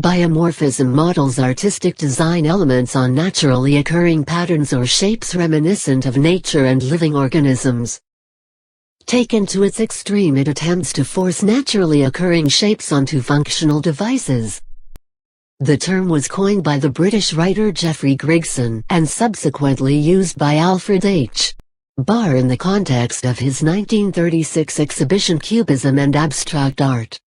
Biomorphism models artistic design elements on naturally occurring patterns or shapes reminiscent of nature and living organisms. Taken to its extreme, it attempts to force naturally occurring shapes onto functional devices. The term was coined by the British writer Geoffrey Grigson and subsequently used by Alfred H. Barr in the context of his 1936 exhibition Cubism and Abstract Art.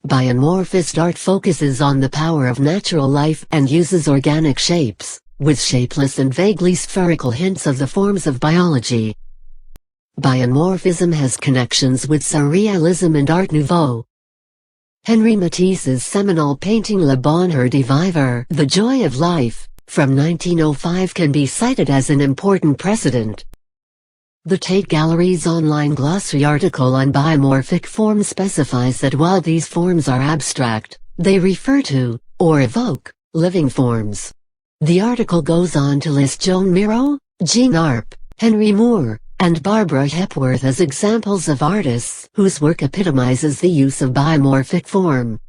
Biomorphist art focuses on the power of natural life and uses organic shapes, with shapeless and vaguely spherical hints of the forms of biology. Biomorphism has connections with Surrealism and Art Nouveau. Henri Matisse's seminal painting Le Bonheur de Vivre, The Joy of Life, from 1905 can be cited as an important precedent. The Tate Gallery's online glossary article on biomorphic forms specifies that while these forms are abstract, they refer to, or evoke, living forms. The article goes on to list Joan Miro, Jean Arp, Henry Moore, and Barbara Hepworth as examples of artists whose work epitomizes the use of biomorphic form.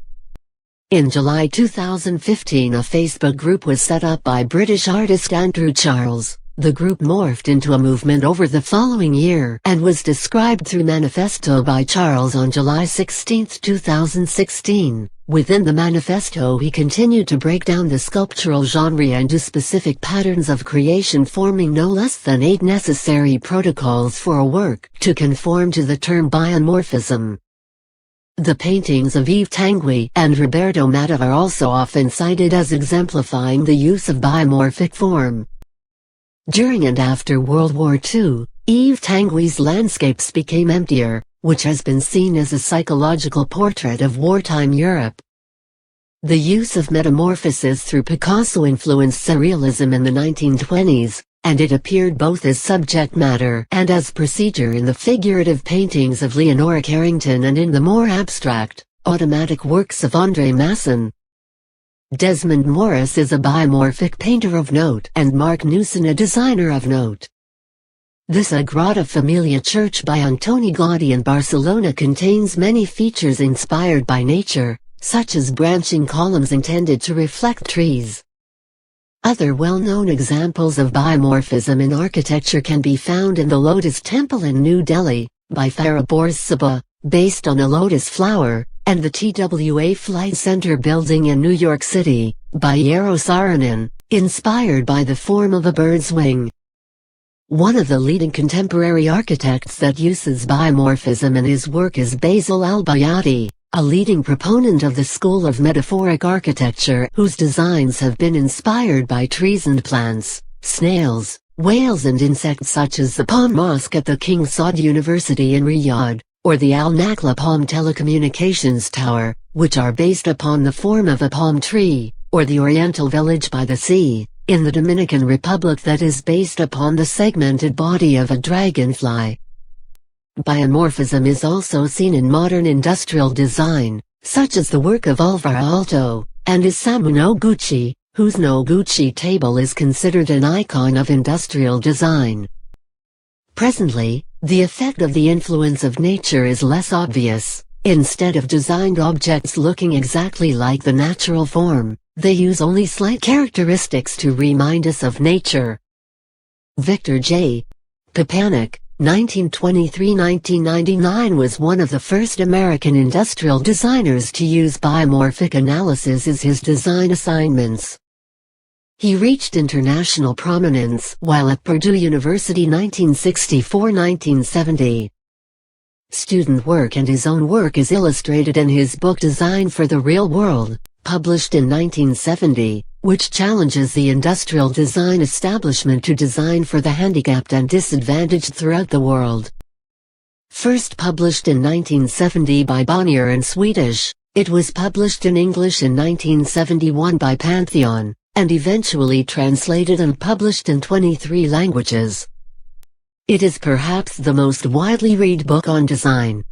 In July 2015, a Facebook group was set up by British artist Andrew Charles. The group morphed into a movement over the following year and was described through manifesto by Charles on July 16, 2016. Within the manifesto, he continued to break down the sculptural genre into specific patterns of creation, forming no less than 8 necessary protocols for a work to conform to the term biomorphism. The paintings of Yves Tanguy and Roberto Matta are also often cited as exemplifying the use of biomorphic form. During and after World War II, Yves Tanguy's landscapes became emptier, which has been seen as a psychological portrait of wartime Europe. The use of metamorphosis through Picasso influenced Surrealism in the 1920s, and it appeared both as subject matter and as procedure in the figurative paintings of Leonora Carrington and in the more abstract, automatic works of André Masson. Desmond Morris is a biomorphic painter of note, and Marc Newson a designer of note. The Sagrada Familia Church by Antoni Gaudí in Barcelona contains many features inspired by nature, such as branching columns intended to reflect trees. Other well-known examples of biomorphism in architecture can be found in the Lotus Temple in New Delhi, by Farah Borzsaba, based on a lotus flower, and the TWA Flight Center building in New York City, by Eero Saarinen, inspired by the form of a bird's wing. One of the leading contemporary architects that uses biomorphism in his work is Basil al-Bayati, a leading proponent of the school of metaphoric architecture whose designs have been inspired by trees and plants, snails, whales and insects such as the Palm Mosque at the King Saud University in Riyadh, or the Al Nakhla Palm Telecommunications Tower, which are based upon the form of a palm tree, or the Oriental Village by the Sea, in the Dominican Republic that is based upon the segmented body of a dragonfly. Biomorphism is also seen in modern industrial design, such as the work of Alvaro Aalto, and Isamu Noguchi, whose Noguchi table is considered an icon of industrial design. Presently, the effect of the influence of nature is less obvious. Instead of designed objects looking exactly like the natural form, they use only slight characteristics to remind us of nature. Victor J. Papanek, 1923–1999, was one of the first American industrial designers to use biomorphic analysis as his design assignments. He reached international prominence while at Purdue University 1964–1970. Student work and his own work is illustrated in his book Design for the Real World, published in 1970, which challenges the industrial design establishment to design for the handicapped and disadvantaged throughout the world. First published in 1970 by Bonnier in Swedish, it was published in English in 1971 by Pantheon, and eventually translated and published in 23 languages. It is perhaps the most widely read book on design.